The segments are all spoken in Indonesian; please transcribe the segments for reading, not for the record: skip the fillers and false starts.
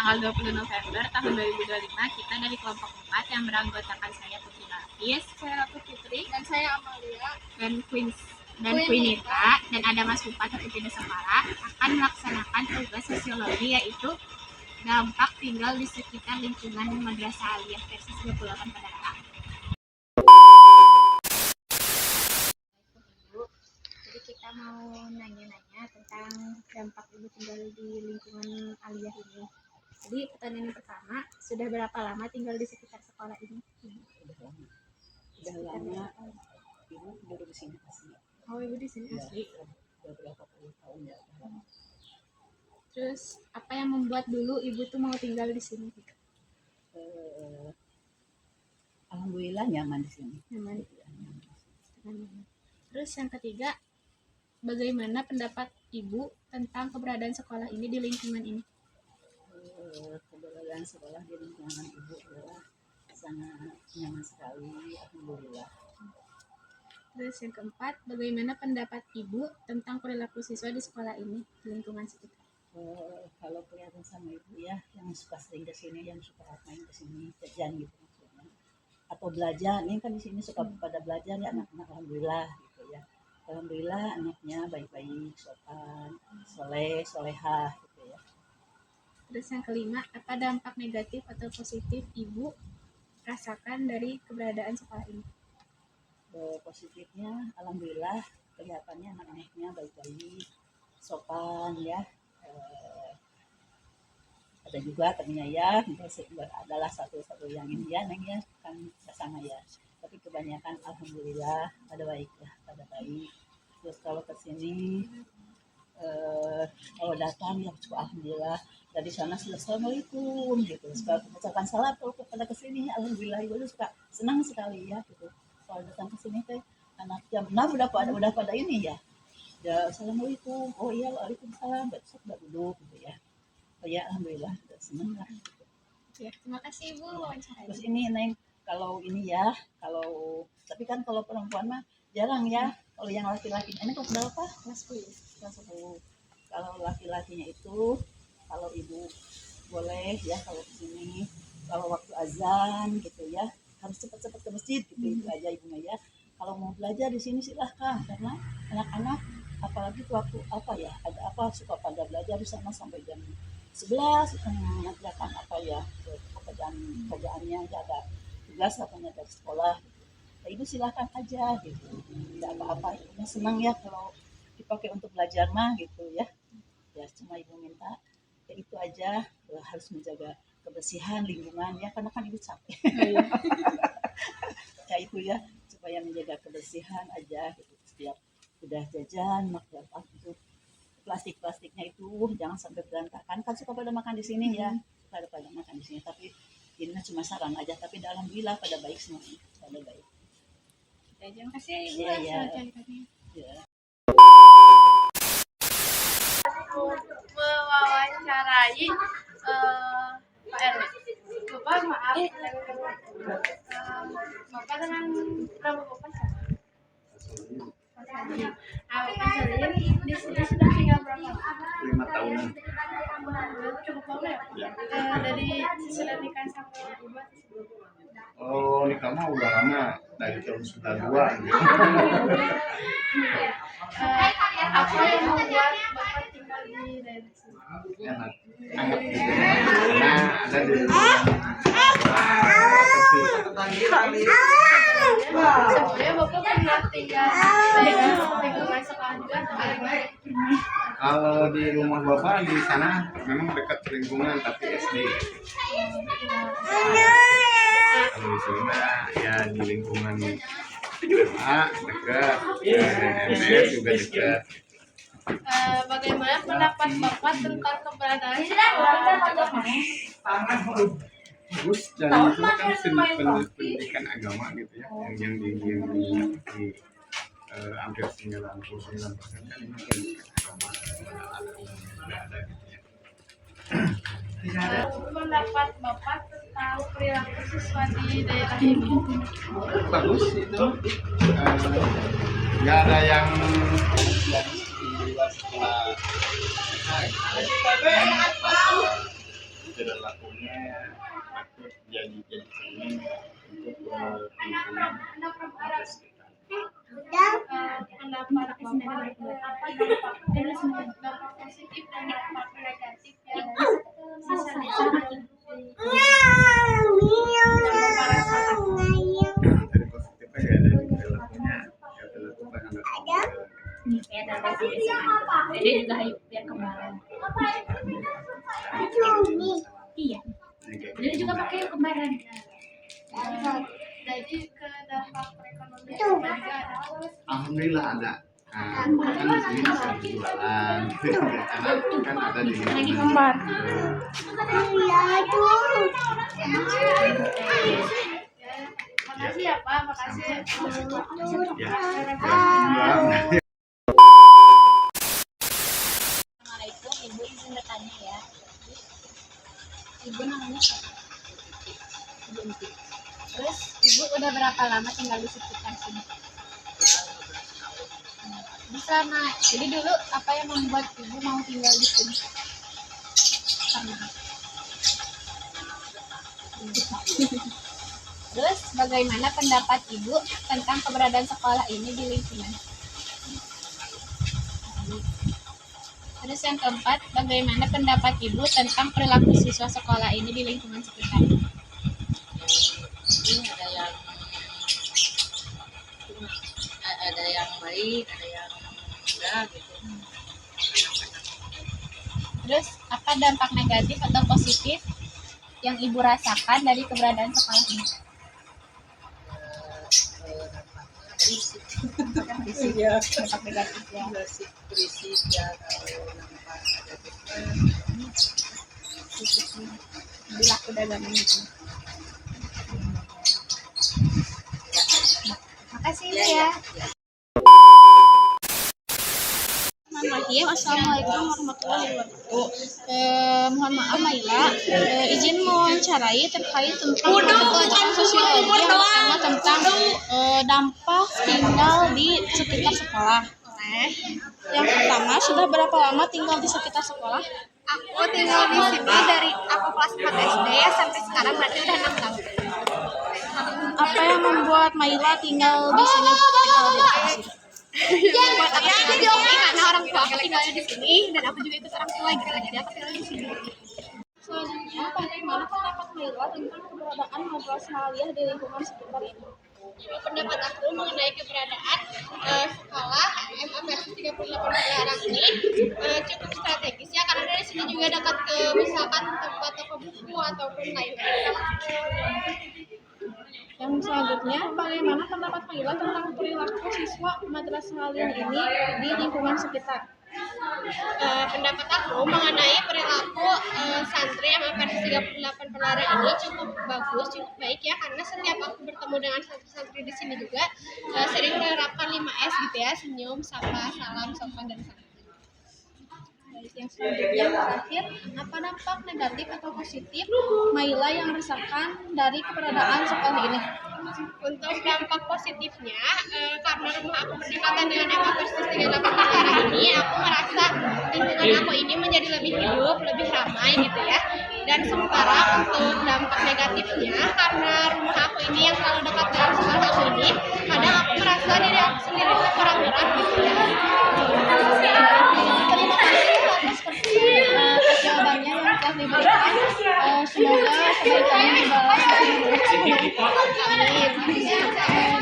tanggal 20 November tahun 2025, kita dari kelompok 4 yang beranggotakan saya Putri Lapis, saya Ratu Putri, dan saya Amalia, dan Quinita, dan ada Mas Bupati Putri Desapara akan melaksanakan tugas sosiologi, yaitu dampak tinggal di sekitar lingkungan Madrasah Aliyah versi 38 Padang. Jadi kita mau nanya-nanya tentang dampak ibu tinggal di lingkungan Aliyah ini. Jadi pertanyaan yang pertama, sudah berapa lama tinggal di sekitar sekolah ini? Udah lama. Ibu baru di sini asli. Oh, ibu di sini asli. Beberapa puluh tahun ya. Terus apa yang membuat dulu ibu tuh mau tinggal di sini? Alhamdulillah nyaman di sini. Nyaman. Terus yang ketiga, bagaimana pendapat ibu tentang keberadaan sekolah ini di lingkungan ini? Keberadaan sekolah di lingkungan ibu adalah sangat nyaman sekali, alhamdulillah. Terus yang keempat, bagaimana pendapat ibu tentang perilaku siswa di sekolah ini, di lingkungan sekitar? Kalau kelihatan sama ibu ya, yang suka sering ke sini, yang suka main ke sini, jajan gitu maksudnya. Atau belajar, ini kan di sini suka pada belajar ya anak-anak, alhamdulillah gitu ya. Alhamdulillah anaknya baik-baik, sopan, solehah gitu ya. Terus yang kelima, apa dampak negatif atau positif ibu rasakan dari keberadaan sekolah ini? Positifnya, alhamdulillah kelihatannya anak-anaknya baik-baik, sopan ya. Ada juga ternyata ya, adalah satu yang ini ya, neng ya kan sama ya. Tapi kebanyakan alhamdulillah pada baik ya, pada baik. Terus kalau kesini kalau datang ya alhamdulillah dari sana sudah assalamualaikum gitu, suka mengucapkan salam kalau pada kesini, alhamdulillah ibu suka senang sekali ya gitu. Kalau datang ke sini teh anak jam 6 udah pada ini ya. Ya assalamualaikum, oh iya waalaikumsalam, besok udah duduk gitu ya. Oh ya alhamdulillah udah senang lah. Ya, terima kasih ibu wawancara. Terus ini neng, kalau ini ya, kalau tapi kan kalau perempuan mah jarang ya. Kalau yang laki-laki, ini kelas berapa? Kelas 10. Kelas 10. Kalau laki-lakinya itu, kalau ibu boleh ya kalau di sini, kalau waktu azan gitu ya, harus cepat-cepat ke masjid gitu, itu aja ibunya ya. Kalau mau belajar di sini silahkan, karena anak-anak apalagi waktu apa ya, ada apa suka pada belajar di sana sampai jam 11 mengerjakan apa ya, kerjaannya ada tugas katanya dari sekolah. Nah, ibu silahkan aja gitu, tidak apa-apa, ibunya senang ya kalau dipakai untuk belajar mah gitu ya. Ya cuma ibu minta ya itu aja, harus menjaga kebersihan lingkungan ya, karena kan ibu capek. Ya itu ya, supaya menjaga kebersihan aja gitu. Setiap udah jajan makan itu plastiknya itu jangan sampai berantakan, kan suka pada makan di sini ya, suka pada makan di sini, tapi ini cuma saran aja, tapi alhamdulillah pada baik semuanya, pada baik. Ya, terima kasih ibu Ya. mewawancarai Pak RW. Bapak maaf, Bapak dengan nama Bapak siapa? Bapak Salin di sini sudah tinggal berapa lama? 5 tahunan. Cukup lama ya? Dari sesudah nikah sama ibu? Oh, nikah mah udah lama, dari tahun 92 gitu. Apa yang membuat Bapak tinggal di daerah sini? Enak gitu. Karena ada di Sebelumnya Bapak pernah tinggal di lingkungan sekolah juga atau gimana? kalau di rumah bapak di sana memang dekat lingkungan tapi SD. Kalau di sini mah ya di lingkungan SMA dekat, MS juga dekat. Bagaimana pendapat Bapak tentang keberadaan sekolah? Bagus, dan itu kan pendidikan agama gitu ya, yang di hampir 99% kan ini pendidikan agama, ada gitu ya. Pendapat Bapak tentang perilaku siswa di daerah ini? Bagus itu, nggak ada yang di luar sekolah. Tidak patut jadi cermin untuk lingkungan warga sekitar. Pendapat dampak positif dan dampak negatif yang bisa dirasakan Dari positifnya ya dari perilakunya, ya perilaku anak Nih kayak ada lagi di sana. Dede juga ayo biar kembaran. Iya. Dede juga pakai yang kembaran. jadi ke dampak perekonomian juga ada. Alhamdulillah ada. Kan di sini bisa jualan, karena kan ada di Lagi kembar. Makasih ya Pak, makasih. Ya. Assalamualaikum, Ibu izin bertanya ya. Ibu namanya siapa? Ibu Entik. Terus Ibu udah berapa lama tinggal di sekitar sini? Bisa Nak. Jadi dulu apa yang membuat Ibu mau tinggal di sini? Karena apa? Terus bagaimana pendapat Ibu tentang keberadaan sekolah ini di lingkungan? Terus yang keempat, bagaimana pendapat Ibu tentang perilaku siswa sekolah ini di lingkungan sekitar? Ini ada yang baik, ada yang enggak gitu. Terus apa dampak negatif atau positif yang Ibu rasakan dari keberadaan sekolah ini? Iya, Dampak negatif ya. berisik ya kalau nampak ada Jadi laku dagangan gitu. Makasih Ibu ya. Assalamualaikum warahmatullahi wabarakatuh. Mohon maaf Maila, izin mewawancarai terkait tentang pelajaran sosiologi yang pertama tentang dampak tinggal di sekitar sekolah. Yang pertama, sudah berapa lama tinggal di sekitar sekolah? Aku tinggal di sini dari aku kelas 4 SD ya sampai sekarang berarti udah 6 tahun. Apa yang membuat Maila tinggal di sini? Tinggal di lokasi? Buat aku jadi oke karena orang tua aku tinggalnya di sini dan aku juga ikut orang tua gitu jadi aku tinggal di sini. Selanjutnya, bagaimana pendapat Maila tentang keberadaan madrasah aliyah di lingkungan sekitar ini? Pendapat aku mengenai keberadaan sekolah SMA versi 38 Pelayaran ini cukup strategis ya karena dari sini juga dekat ke misalkan tempat toko buku ataupun lain-lain. Yang selanjutnya, bagaimana pendapat Maila tentang perilaku siswa madrasah aliyah ini di lingkungan sekitar? Pendapat aku mengenai perilaku santri yang versi 38 Pelayaran ini cukup bagus, cukup baik ya karena setiap aku bertemu dengan santri-santri di sini juga sering menerapkan 5S gitu ya, senyum, sapa, salam, sopan dan santun. Yang selanjutnya, terakhir, apa dampak negatif atau positif Maila yang rasakan dari keberadaan sekolah ini? Untuk dampak positifnya, karena rumah aku berdekatan dengan SMA versi 38 Pelayaran ini, aku merasa lingkungan aku ini menjadi lebih hidup, lebih ramai gitu ya. Dan sementara untuk dampak negatifnya, karena rumah aku ini yang selalu dekat dengan sekolah aku ini, kadang aku merasa diri aku sendiri tuh kurang berat gitu ya. Terima kasih atas jawabannya yang telah diberikan. Semoga kebaikannya dibalas dari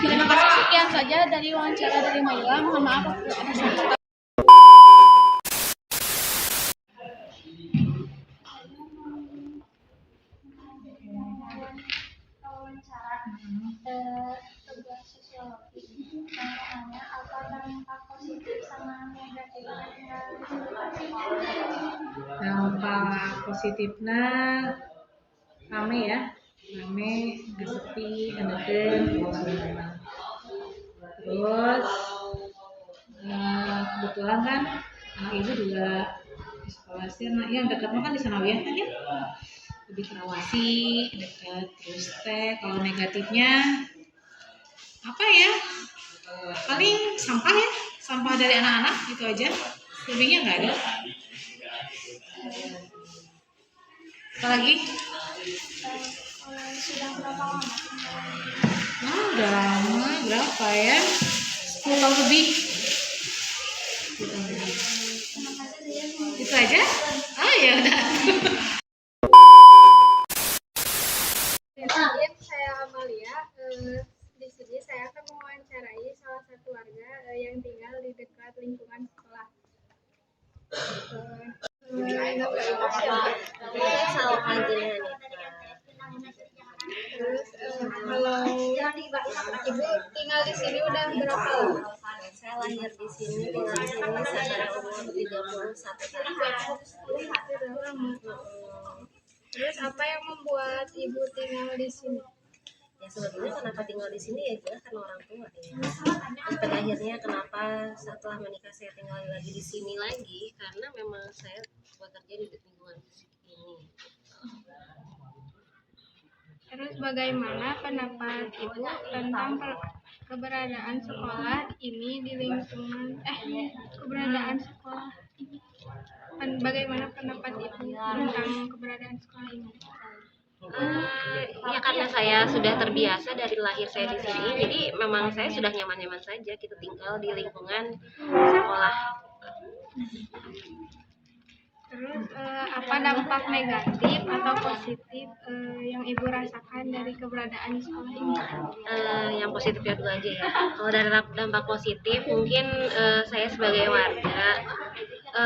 Terima kasih, sekian saja dari wawancara dari Maila. Mohon maaf apabila ada salah kata. Tugas sosiologi tanya apa dampak positif sama negatif Dampak positifnya rame ya, rame, nggak sepi, enakan, terus kebetulan kan anak ibu juga di sekolah sih, anaknya yang dekat kan di Sanawiyah kan ya, lebih terawasi, dekat. Terus kalau negatifnya apa ya, paling sampah ya, sampah dari anak-anak gitu aja, lebihnya nggak ada. Apalagi Udah lama, berapa ya? 10 tahun lebih. Itu aja? Oh ya udah. Saya Amalia. Di sini saya akan mewawancarai salah satu warga yang tinggal di dekat lingkungan sekolah. Terus kalau ibu tinggal di sini udah berapa lama? Saya lahir di sini, tinggal di sini sampai umur 31 tahun. Sudah lama. Terus apa yang membuat ibu tinggal di sini? Ya sebetulnya kenapa tinggal di sini ya jelas karena orang tua ya. Terus pada akhirnya kenapa setelah menikah saya tinggal lagi di sini lagi karena memang saya bekerja di lingkungan ini. Terus bagaimana pendapat ibu tentang keberadaan sekolah ini di lingkungan keberadaan sekolah ini? Bagaimana pendapat ibu tentang keberadaan sekolah ini? Ya karena saya sudah terbiasa dari lahir saya di sini, jadi memang saya sudah nyaman-nyaman saja kita tinggal di lingkungan sekolah. Terus apa dampak negatif atau positif yang ibu rasakan dari keberadaan sekolah ini? Yang positifnya dulu aja ya. Kalau dari dampak positif mungkin saya sebagai warga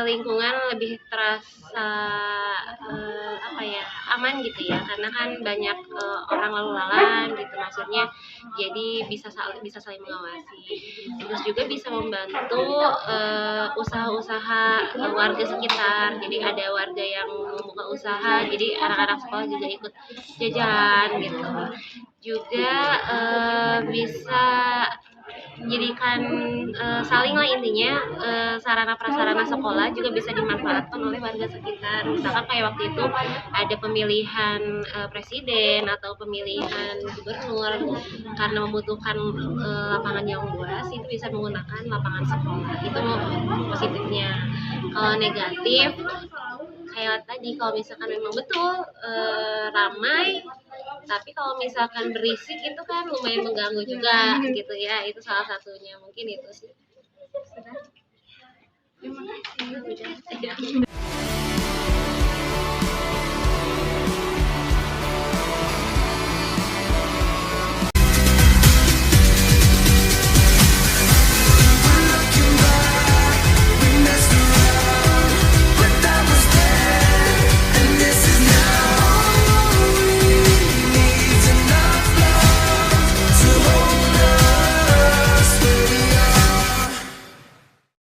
lingkungan lebih terasa aman gitu ya, karena kan banyak orang lalu lalang gitu, maksudnya jadi bisa saling mengawasi, terus juga bisa membantu usaha-usaha warga sekitar. Jadi ada warga yang membuka usaha, jadi anak-anak sekolah juga ikut jajan gitu, juga bisa jadikan saling lah intinya, sarana prasarana sekolah juga bisa dimanfaatkan oleh warga sekitar. Misalkan kayak waktu itu ada pemilihan presiden atau pemilihan gubernur, karena membutuhkan lapangan yang luas itu bisa menggunakan lapangan sekolah. Itu positifnya. Kalau negatif kayak tadi, kalau misalkan memang betul ramai, tapi kalau misalkan berisik itu kan lumayan mengganggu juga gitu ya. Itu salah satunya, mungkin itu sih. Terima kasih.